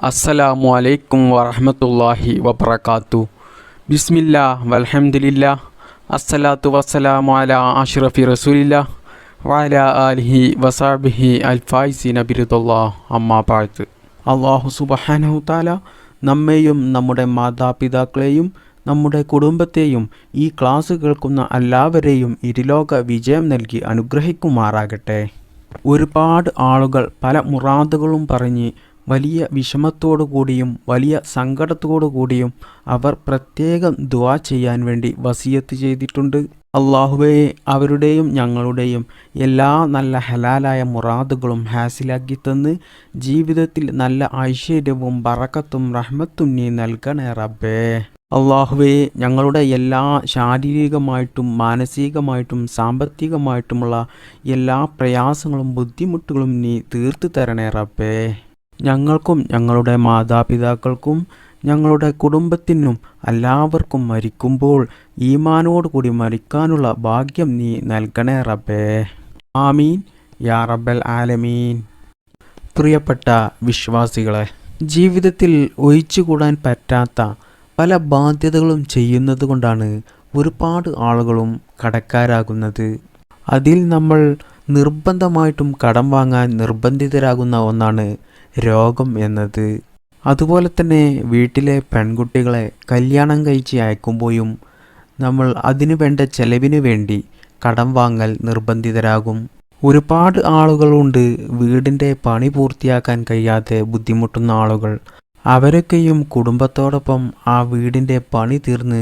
അസ്സലാമു അലൈക്കും വറഹ്മത്തുള്ളാഹി വബറകാത്തു. ബിസ്മില്ലാ വൽഹംദുലില്ലാ അസ്സലാത്തു വസ്സലാമു അലാ അഷ്റഫി റസൂലില്ലാ വഅലാ ആലിഹി വസഹ്ബിഹി അൽഫായിസീന ബിറിദല്ലാഹ് അമ്മാ ബഅദ്. അല്ലാഹു സുബ്ഹാനഹു തആല നമ്മെയും നമ്മുടെ മാതാപിതാക്കളെയും നമ്മുടെ കുടുംബത്തെയും ഈ ക്ലാസ് കേൾക്കുന്ന എല്ലാവരെയും ഇരുലോക വിജയം നൽകി അനുഗ്രഹിക്കുമാറാകട്ടെ. ഒരുപാട് ആളുകൾ പല മുറാദുകളും പറഞ്ഞ് വലിയ വിഷമത്തോടു കൂടിയും വലിയ സങ്കടത്തോടു കൂടിയും അവർ പ്രത്യേകം ദുആ ചെയ്യാൻ വേണ്ടി വസിയത്ത് ചെയ്തിട്ടുണ്ട്. അള്ളാഹുവേ, അവരുടെയും ഞങ്ങളുടെയും എല്ലാ നല്ല ഹലാലായ മുറാദുകളും ഹാസിലാക്കി തന്ന് ജീവിതത്തിൽ നല്ല ഐശ്വര്യവും ബറക്കത്തും റഹ്മത്തും നീ നൽകണേ റബ്ബേ. അള്ളാഹുവേ, ഞങ്ങളുടെ എല്ലാ ശാരീരികമായിട്ടും മാനസികമായിട്ടും സാമ്പത്തികമായിട്ടുമുള്ള എല്ലാ പ്രയാസങ്ങളും ബുദ്ധിമുട്ടുകളും നീ തീർത്തു തരണേ റബ്ബേ. ഞങ്ങൾക്കും ഞങ്ങളുടെ മാതാപിതാക്കൾക്കും ഞങ്ങളുടെ കുടുംബത്തിനും എല്ലാവർക്കും മരിക്കുമ്പോൾ ഈമാനോടുകൂടി മരിക്കാനുള്ള ഭാഗ്യം നീ നൽകണേ റബ്ബേ. ആമീൻ യാ റബ്ബൽ ആലമീൻ. പ്രിയപ്പെട്ട വിശ്വാസികളെ, ജീവിതത്തിൽ ഒഴിച്ചുകൂടാൻ പറ്റാത്ത പല ബാധ്യതകളും ചെയ്യുന്നത് കൊണ്ടാണ് ഒരുപാട് ആളുകളും കടക്കാരാകുന്നത്. അതിൽ നമ്മൾ നിർബന്ധമായിട്ടും കടം വാങ്ങാൻ നിർബന്ധിതരാകുന്ന ഒന്നാണ് രോഗം എന്നത്. അതുപോലെ തന്നെ വീട്ടിലെ പെൺകുട്ടികളെ കല്യാണം കഴിച്ച് അയക്കുമ്പോഴും നമ്മൾ അതിനു വേണ്ട ചെലവിന് വേണ്ടി കടം വാങ്ങൽ നിർബന്ധിതരാകും. ഒരുപാട് ആളുകളുണ്ട് വീടിൻ്റെ പണി പൂർത്തിയാക്കാൻ കഴിയാതെ ബുദ്ധിമുട്ടുന്ന ആളുകൾ. അവരൊക്കെയും കുടുംബത്തോടൊപ്പം ആ വീടിൻ്റെ പണി തീർന്ന്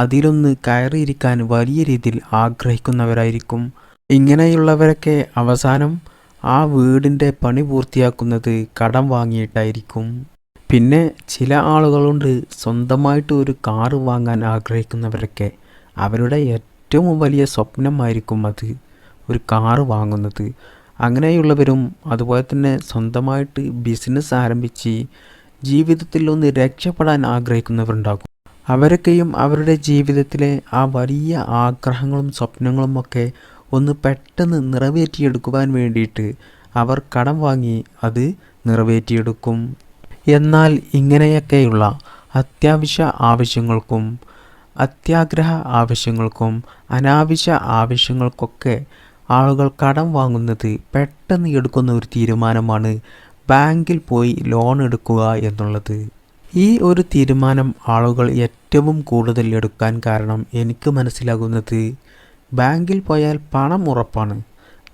അതിലൊന്ന് കയറിയിരിക്കാൻ വലിയ രീതിയിൽ ആഗ്രഹിക്കുന്നവരായിരിക്കും. ഇങ്ങനെയുള്ളവരൊക്കെ അവസാനം ആ വീടിൻ്റെ പണി പൂർത്തിയാക്കുന്നത് കടം വാങ്ങിയിട്ടായിരിക്കും. പിന്നെ ചില ആളുകളുണ്ട് സ്വന്തമായിട്ട് ഒരു കാറ് വാങ്ങാൻ ആഗ്രഹിക്കുന്നവരൊക്കെ. അവരുടെ ഏറ്റവും വലിയ സ്വപ്നമായിരിക്കും അത്, ഒരു കാറ് വാങ്ങുന്നത്. അങ്ങനെയുള്ളവരും അതുപോലെ തന്നെ സ്വന്തമായിട്ട് ബിസിനസ് ആരംഭിച്ച് ജീവിതത്തിൽ ഒന്ന് രക്ഷപ്പെടാൻ ആഗ്രഹിക്കുന്നവരുണ്ടാകും. അവരൊക്കെയും അവരുടെ ജീവിതത്തിലെ ആ വലിയ ആഗ്രഹങ്ങളും സ്വപ്നങ്ങളുമൊക്കെ ഒന്ന് പെട്ടെന്ന് നിറവേറ്റിയെടുക്കുവാൻ വേണ്ടിയിട്ട് അവർ കടം വാങ്ങി അത് നിറവേറ്റിയെടുക്കും. എന്നാൽ ഇങ്ങനെയൊക്കെയുള്ള അത്യാവശ്യ ആവശ്യങ്ങൾക്കും അത്യാഗ്രഹ ആവശ്യങ്ങൾക്കും അനാവശ്യ ആവശ്യങ്ങൾക്കൊക്കെ ആളുകൾ കടം വാങ്ങുന്നത് പെട്ടെന്ന് എടുക്കുന്ന ഒരു തീരുമാനമാണ് ബാങ്കിൽ പോയി ലോൺ എടുക്കുക എന്നുള്ളത്. ഈ ഒരു തീരുമാനം ആളുകൾ ഏറ്റവും കൂടുതൽ എടുക്കാൻ കാരണം എനിക്ക് മനസ്സിലാകുന്നത്, ബാങ്കിൽ പോയാൽ പണം ഉറപ്പാണ്,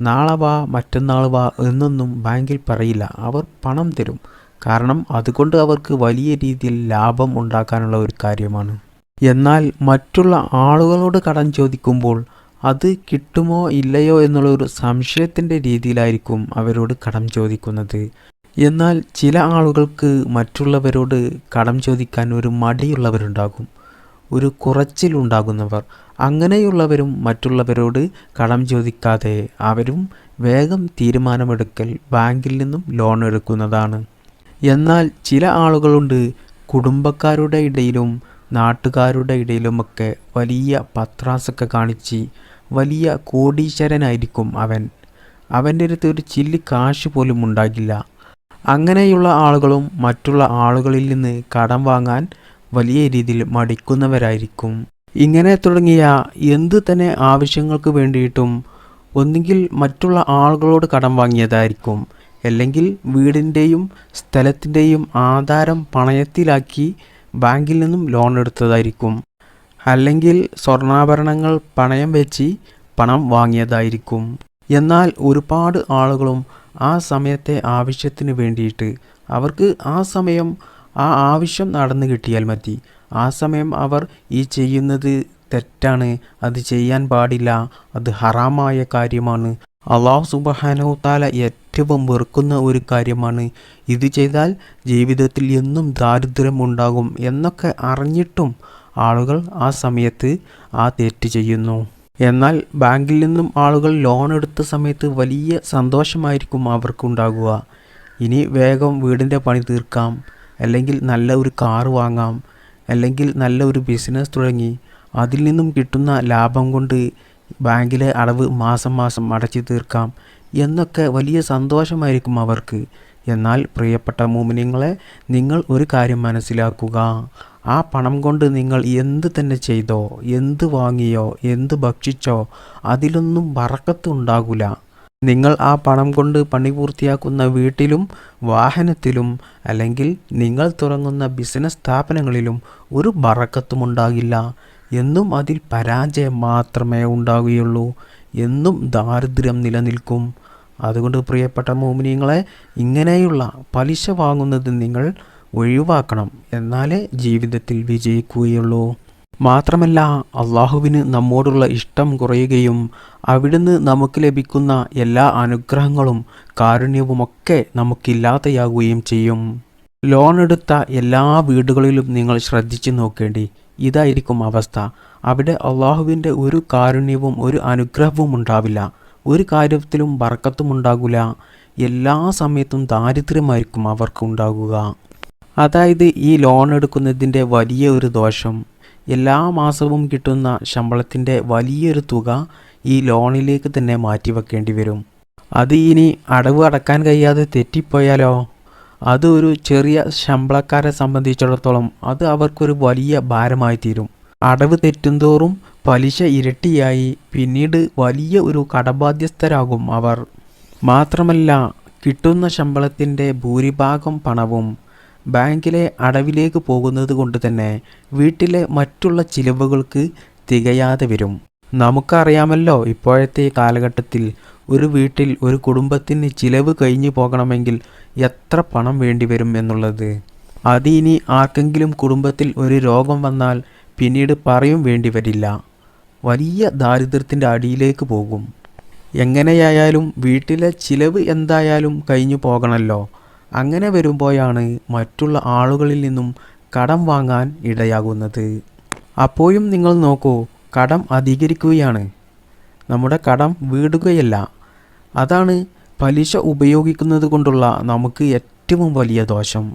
നാളെ വാ മറ്റന്നാൾ വാ എന്നൊന്നും ബാങ്കിൽ പറയില്ല, അവർ പണം തരും. കാരണം അതുകൊണ്ട് അവർക്ക് വലിയ രീതിയിൽ ലാഭം ഉണ്ടാക്കാനുള്ള ഒരു കാര്യമാണ്. എന്നാൽ മറ്റുള്ള ആളുകളോട് കടം ചോദിക്കുമ്പോൾ അത് കിട്ടുമോ ഇല്ലയോ എന്നുള്ള ഒരു സംശയത്തിൻ്റെ രീതിയിലായിരിക്കും അവരോട് കടം ചോദിക്കുന്നത്. എന്നാൽ ചില ആളുകൾക്ക് മറ്റുള്ളവരോട് കടം ചോദിക്കാൻ ഒരു മടിയുള്ളവരുണ്ടാകും, ഒരു കുറച്ചിലുണ്ടാകുന്നവർ. അങ്ങനെയുള്ളവരും മറ്റുള്ളവരോട് കടം ചോദിക്കാതെ അവരും വേഗം തീരുമാനമെടുക്കൽ ബാങ്കിൽ നിന്നും ലോൺ എടുക്കുന്നതാണ്. എന്നാൽ ചില ആളുകളുണ്ട് കുടുംബക്കാരുടെ ഇടയിലും നാട്ടുകാരുടെ ഇടയിലുമൊക്കെ വലിയ പത്രാസൊക്കെ കാണിച്ച് വലിയ കോടീശ്വരനായിരിക്കും അവൻ. അവൻ്റെ അടുത്ത് ഒരു ചില്ലി കാശ് പോലും ഉണ്ടാകില്ല. അങ്ങനെയുള്ള ആളുകളും മറ്റുള്ള ആളുകളിൽ നിന്ന് കടം വാങ്ങാൻ വലിയ രീതിയിൽ മടിക്കുന്നവരായിരിക്കും. ഇങ്ങനെ തുടങ്ങിയ എന്ത് തന്നെ ആവശ്യങ്ങൾക്ക് വേണ്ടിയിട്ടും ഒന്നുകിൽ മറ്റുള്ള ആളുകളോട് കടം വാങ്ങിയതായിരിക്കും, അല്ലെങ്കിൽ വീടിൻ്റെയും സ്ഥലത്തിൻ്റെയും ആധാരം പണയത്തിലാക്കി ബാങ്കിൽ നിന്നും ലോൺ എടുത്തതായിരിക്കും, അല്ലെങ്കിൽ സ്വർണ്ണാഭരണങ്ങൾ പണയം വെച്ച് പണം വാങ്ങിയതായിരിക്കും. എന്നാൽ ഒരുപാട് ആളുകളും ആ സമയത്തെ ആവശ്യത്തിന് വേണ്ടിയിട്ട് അവർക്ക് ആ സമയം ആ ആവശ്യം നടന്നു കിട്ടിയാൽ മതി. ആ സമയം അവർ ഈ ചെയ്യുന്നത് തെറ്റാണ്, അത് ചെയ്യാൻ പാടില്ല, അത് ഹറാമായ കാര്യമാണ്, അല്ലാഹു സുബ്ഹാനഹു തആല ഏറ്റവും വെറുക്കുന്ന ഒരു കാര്യമാണ്, ഇത് ചെയ്താൽ ജീവിതത്തിൽ എന്നും ദാരിദ്ര്യം ഉണ്ടാകും എന്നൊക്കെ അറിഞ്ഞിട്ടും ആളുകൾ ആ സമയത്ത് ആ തെറ്റ് ചെയ്യുന്നു. എന്നാൽ ബാങ്കിൽ നിന്നും ആളുകൾ ലോൺ എടുത്ത സമയത്ത് വലിയ സന്തോഷമായിരിക്കും അവർക്കുണ്ടാകുക. ഇനി വേഗം വീടിൻ്റെ പണി തീർക്കാം, അല്ലെങ്കിൽ നല്ല ഒരു കാറ് വാങ്ങാം, അല്ലെങ്കിൽ നല്ല ഒരു ബിസിനസ് തുടങ്ങി അതിൽ നിന്നും കിട്ടുന്ന ലാഭം കൊണ്ട് ബാങ്കിലെ അടവ് മാസം മാസം അടച്ചു തീർക്കാം എന്നൊക്കെ വലിയ സന്തോഷമായിരിക്കും അവർക്ക്. എന്നാൽ പ്രിയപ്പെട്ട മുഅ്മിനീങ്ങളെ, നിങ്ങൾ ഒരു കാര്യം മനസ്സിലാക്കുക. ആ പണം കൊണ്ട് നിങ്ങൾ എന്ത് തന്നെ ചെയ്തോ, എന്ത് വാങ്ങിയോ, എന്ത് ഭക്ഷിച്ചോ, അതിലൊന്നും ബറക്കത്ത് ഉണ്ടാകില്ല. നിങ്ങൾ ആ പണം കൊണ്ട് പണി പൂർത്തിയാക്കുന്ന വീട്ടിലും വാഹനത്തിലും അല്ലെങ്കിൽ നിങ്ങൾ തുടങ്ങുന്ന ബിസിനസ് സ്ഥാപനങ്ങളിലും ഒരു ബറക്കത്തും ഉണ്ടാകില്ല. എന്നും അതിൽ പരാജയം മാത്രമേ ഉണ്ടാവുകയുള്ളൂ. എന്നും ദാരിദ്ര്യം നിലനിൽക്കും. അതുകൊണ്ട് പ്രിയപ്പെട്ട മുഅ്മിനീങ്ങളെ, ഇങ്ങനെയുള്ള പലിശ വാങ്ങുന്നത് നിങ്ങൾ ഒഴിവാക്കണം. എന്നാലേ ജീവിതത്തിൽ വിജയിക്കുകയുള്ളൂ. മാത്രമല്ല, അള്ളാഹുവിന് നമ്മോടുള്ള ഇഷ്ടം കുറയുകയും അവിടുന്ന് നമുക്ക് ലഭിക്കുന്ന എല്ലാ അനുഗ്രഹങ്ങളും കാരുണ്യവുമൊക്കെ നമുക്കില്ലാതെയാകുകയും ചെയ്യും. ലോൺ എടുത്ത എല്ലാ വീടുകളിലും നിങ്ങൾ ശ്രദ്ധിച്ചു നോക്കേണ്ടി. ഇതായിരിക്കും അവസ്ഥ. അവിടെ അള്ളാഹുവിൻ്റെ ഒരു കാരുണ്യവും ഒരു അനുഗ്രഹവും ഉണ്ടാവില്ല. ഒരു കാര്യത്തിലും ബർക്കത്തും ഉണ്ടാകില്ല. എല്ലാ സമയത്തും ദാരിദ്ര്യമായിരിക്കും അവർക്ക് ഉണ്ടാകുക. അതായത് ഈ ലോൺ എടുക്കുന്നതിൻ്റെ വലിയ ഒരു ദോഷം, എല്ലാ മാസവും കിട്ടുന്ന ശമ്പളത്തിൻ്റെ വലിയൊരു തുക ഈ ലോണിലേക്ക് തന്നെ മാറ്റിവെക്കേണ്ടി വരും. അത് ഇനി അടവ് അടക്കാൻ കഴിയാതെ തെറ്റിപ്പോയാലോ? അത് ഒരു ചെറിയ ശമ്പളക്കാരെ സംബന്ധിച്ചിടത്തോളം അത് അവർക്കൊരു വലിയ ഭാരമായി തീരും. അടവ് തെറ്റുന്തോറും പലിശ ഇരട്ടിയായി പിന്നീട് വലിയ ഒരു കടബാധ്യസ്ഥരാകും അവർ. മാത്രമല്ല, കിട്ടുന്ന ശമ്പളത്തിൻ്റെ ഭൂരിഭാഗം പണവും ബാങ്കിലെ അടവിലേക്ക് പോകുന്നത് കൊണ്ട് തന്നെ വീട്ടിലെ മറ്റുള്ള ചിലവുകൾക്ക് തികയാതെ വരും. നമുക്കറിയാമല്ലോ, ഇപ്പോഴത്തെ കാലഘട്ടത്തിൽ ഒരു വീട്ടിൽ ഒരു കുടുംബത്തിന് ചിലവ് കഴിഞ്ഞു പോകണമെങ്കിൽ എത്ര പണം വേണ്ടിവരും എന്നുള്ളത്. അത് ഇനി ആർക്കെങ്കിലും കുടുംബത്തിൽ ഒരു രോഗം വന്നാൽ പിന്നീട് പറയും വേണ്ടി വരില്ല. വലിയ ദാരിദ്ര്യത്തിൻ്റെ അടിയിലേക്ക് പോകും. എങ്ങനെയായാലും വീട്ടിലെ ചിലവ് എന്തായാലും കഴിഞ്ഞു പോകണമല്ലോ. അങ്ങനെ വരുമ്പോഴാണ് മറ്റുള്ള ആളുകളിൽ നിന്നും കടം വാങ്ങാൻ ഇടയാകുന്നത്. അപ്പോഴും നിങ്ങൾ നോക്കൂ, കടം അധികരിക്കുകയാണ്. നമ്മുടെ കടം വീടുകയല്ല. അതാണ് പലിശ ഉപയോഗിക്കുന്നത് കൊണ്ടുള്ള നമുക്ക് ഏറ്റവും വലിയ ദോഷം.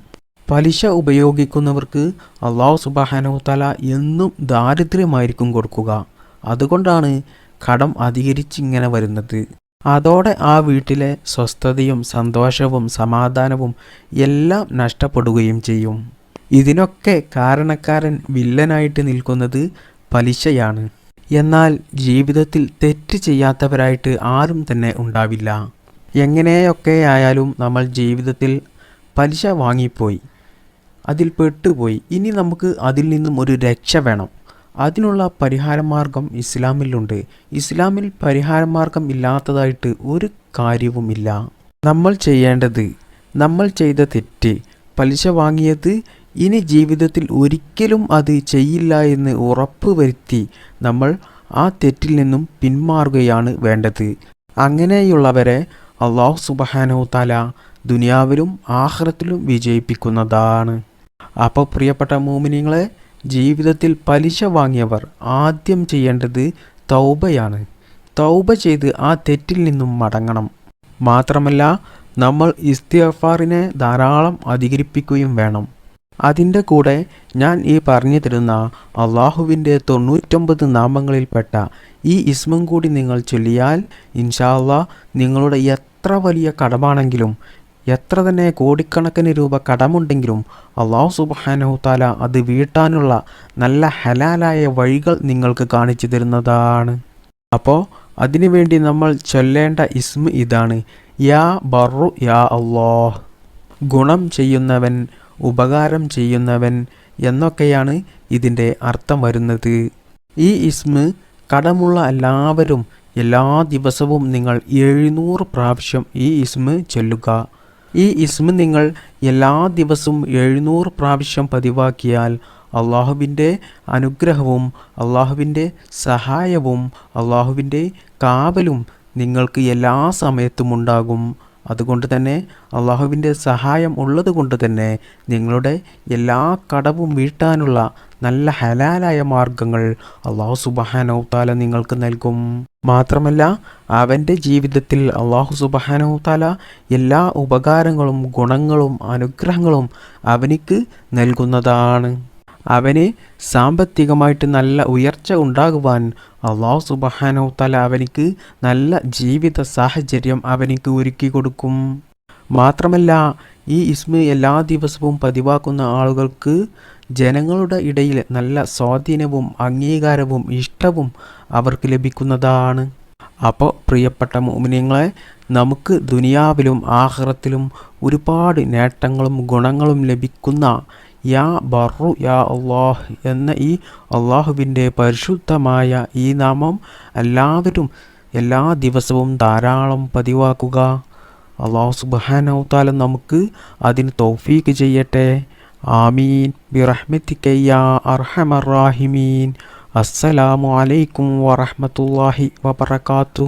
പലിശ ഉപയോഗിക്കുന്നവർക്ക് അല്ലാഹു സുബ്ഹാനഹു തആല എന്നും ദാരിദ്ര്യമായിരിക്കും കൊടുക്കുക. അതുകൊണ്ടാണ് കടം അധികരിച്ചിങ്ങനെ വരുന്നത്. അതോടെ ആ വീട്ടിലെ സ്വസ്ഥതയും സന്തോഷവും സമാധാനവും എല്ലാം നഷ്ടപ്പെടുകയും ചെയ്യും. ഇതിനൊക്കെ കാരണക്കാരൻ വില്ലനായിട്ട് നിൽക്കുന്നത് പലിശയാണ്. എന്നാൽ ജീവിതത്തിൽ തെറ്റ് ചെയ്യാത്തവരായിട്ട് ആരും തന്നെ ഉണ്ടാവില്ല. എങ്ങനെയൊക്കെ ആയാലും നമ്മൾ ജീവിതത്തിൽ പലിശ വാങ്ങിപ്പോയി, അതിൽ പെട്ടുപോയി. ഇനി നമുക്ക് അതിൽ നിന്നും ഒരു രക്ഷ വേണം. അതിനുള്ള പരിഹാരമാർഗം ഇസ്ലാമിലുണ്ട്. ഇസ്ലാമിൽ പരിഹാരമാർഗം ഇല്ലാത്തതായിട്ട് ഒരു കാര്യവുമില്ല. നമ്മൾ ചെയ്യേണ്ടത്, നമ്മൾ ചെയ്ത തെറ്റ്, പലിശ വാങ്ങിയത്, ഇനി ജീവിതത്തിൽ ഒരിക്കലും അത് ചെയ്യില്ല എന്ന് ഉറപ്പ് വരുത്തി നമ്മൾ ആ തെറ്റിൽ നിന്നും പിന്മാറുകയാണ് വേണ്ടത്. അങ്ങനെയുള്ളവരെ അല്ലാഹു സുബ്ഹാനഹു തആല ദുനിയാവിലും ആഖിറത്തിലും വിജയിപ്പിക്കുന്നതാണ്. അപ്പോൾ പ്രിയപ്പെട്ട മുഅ്മിനീങ്ങളെ, ജീവിതത്തിൽ പലിശ വാങ്ങിയവർ ആദ്യം ചെയ്യേണ്ടത് തൗബയാണ്. തൗബ ചെയ്ത് ആ തെറ്റിൽ നിന്നും മടങ്ങണം. മാത്രമല്ല, നമ്മൾ ഇസ്തിഗ്ഫാറിനെ ധാരാളം അധികരിപ്പിക്കുകയും വേണം. അതിൻ്റെ കൂടെ ഞാൻ ഈ പറഞ്ഞു തരുന്ന അള്ളാഹുവിൻ്റെ 99 നാമങ്ങളിൽപ്പെട്ട ഈ ഇസ്മും കൂടി നിങ്ങൾ ചൊല്ലിയാൽ ഇൻഷാ അല്ലാഹ് നിങ്ങളുടെ എത്ര വലിയ കടമാണെങ്കിലും, എത്ര തന്നെ കോടിക്കണക്കിന് രൂപ കടമുണ്ടെങ്കിലും അല്ലാഹു സുബ്ഹാനഹു തആല അത് വീട്ടാനുള്ള നല്ല ഹലാലായ വഴികൾ നിങ്ങൾക്ക് കാണിച്ചു തരുന്നതാണ്. അപ്പോൾ അതിനുവേണ്ടി നമ്മൾ ചൊല്ലേണ്ട ഇസ്മ ഇതാണ്: യാ ബർറു യാ അല്ലാഹ്. ഗുണം ചെയ്യുന്നവൻ, ഉപകാരം ചെയ്യുന്നവൻ എന്നൊക്കെയാണ് ഇതിൻ്റെ അർത്ഥം വരുന്നത്. ഈ ഇസ്മ കടമുള്ള എല്ലാവരും എല്ലാ ദിവസവും നിങ്ങൾ 700 പ്രാവശ്യം ഈ ഇസ്മ ചൊല്ലുക. ഈ ഇസ്മ നിങ്ങൾ എല്ലാ ദിവസവും 700 പ്രാവശ്യം പതിവാക്കിയാൽ അള്ളാഹുവിൻ്റെ അനുഗ്രഹവും അള്ളാഹുവിൻ്റെ സഹായവും അള്ളാഹുവിൻ്റെ കാവലും നിങ്ങൾക്ക് എല്ലാ സമയത്തും ഉണ്ടാകും. അതുകൊണ്ട് തന്നെ അള്ളാഹുവിൻ്റെ സഹായം ഉള്ളത് കൊണ്ട് തന്നെ നിങ്ങളുടെ എല്ലാ കടവും വീട്ടാനുള്ള നല്ല ഹലാലായ മാർഗങ്ങൾ അല്ലാഹു സുബ്ഹാനഹു തആല നിങ്ങൾക്ക് നൽകും. മാത്രമല്ല, അവൻ്റെ ജീവിതത്തിൽ അല്ലാഹു സുബ്ഹാനഹു തആല എല്ലാ ഉപകാരങ്ങളും ഗുണങ്ങളും അനുഗ്രഹങ്ങളും അവനിക്ക് നൽകുന്നതാണ്. അവന് സാമ്പത്തികമായിട്ട് നല്ല ഉയർച്ച ഉണ്ടാകുവാൻ അല്ലാഹു സുബ്ഹാനഹു തആല അവനിക്ക് നല്ല ജീവിത സാഹചര്യം അവനിക്ക് ഒരുക്കി കൊടുക്കും. മാത്രമല്ല ഈ ഇസ്മ എല്ലാ ദിവസവും പതിവാക്കുന്ന ആളുകൾക്ക് ജനങ്ങളുടെ ഇടയിൽ നല്ല സ്വാധീനവും അംഗീകാരവും ഇഷ്ടവും അവർക്ക് ലഭിക്കുന്നതാണ്. അപ്പോൾ പ്രിയപ്പെട്ട മുഅ്മിനീങ്ങളെ, നമുക്ക് ദുനിയാവിലും ആഖിറത്തിലും ഒരുപാട് നേട്ടങ്ങളും ഗുണങ്ങളും ലഭിക്കുന്ന യാ ബറു യാ അല്ലാഹ് എന്ന ഈ അള്ളാഹുവിൻ്റെ പരിശുദ്ധമായ ഈ നാമം എല്ലാവരും എല്ലാ ദിവസവും ധാരാളം പതിവാക്കുക. അല്ലാഹു സുബ്ഹാനഹു തആല നമുക്ക് അതിന് തൗഫീക്ക് ചെയ്യട്ടെ. ആമീൻ ബിറഹ്മതിക യാ അർഹമർ റാഹിമീൻ. അസ്സലാമു അലൈക്കും വറഹ്മത്തുള്ളാഹി വബറകാതുഹു.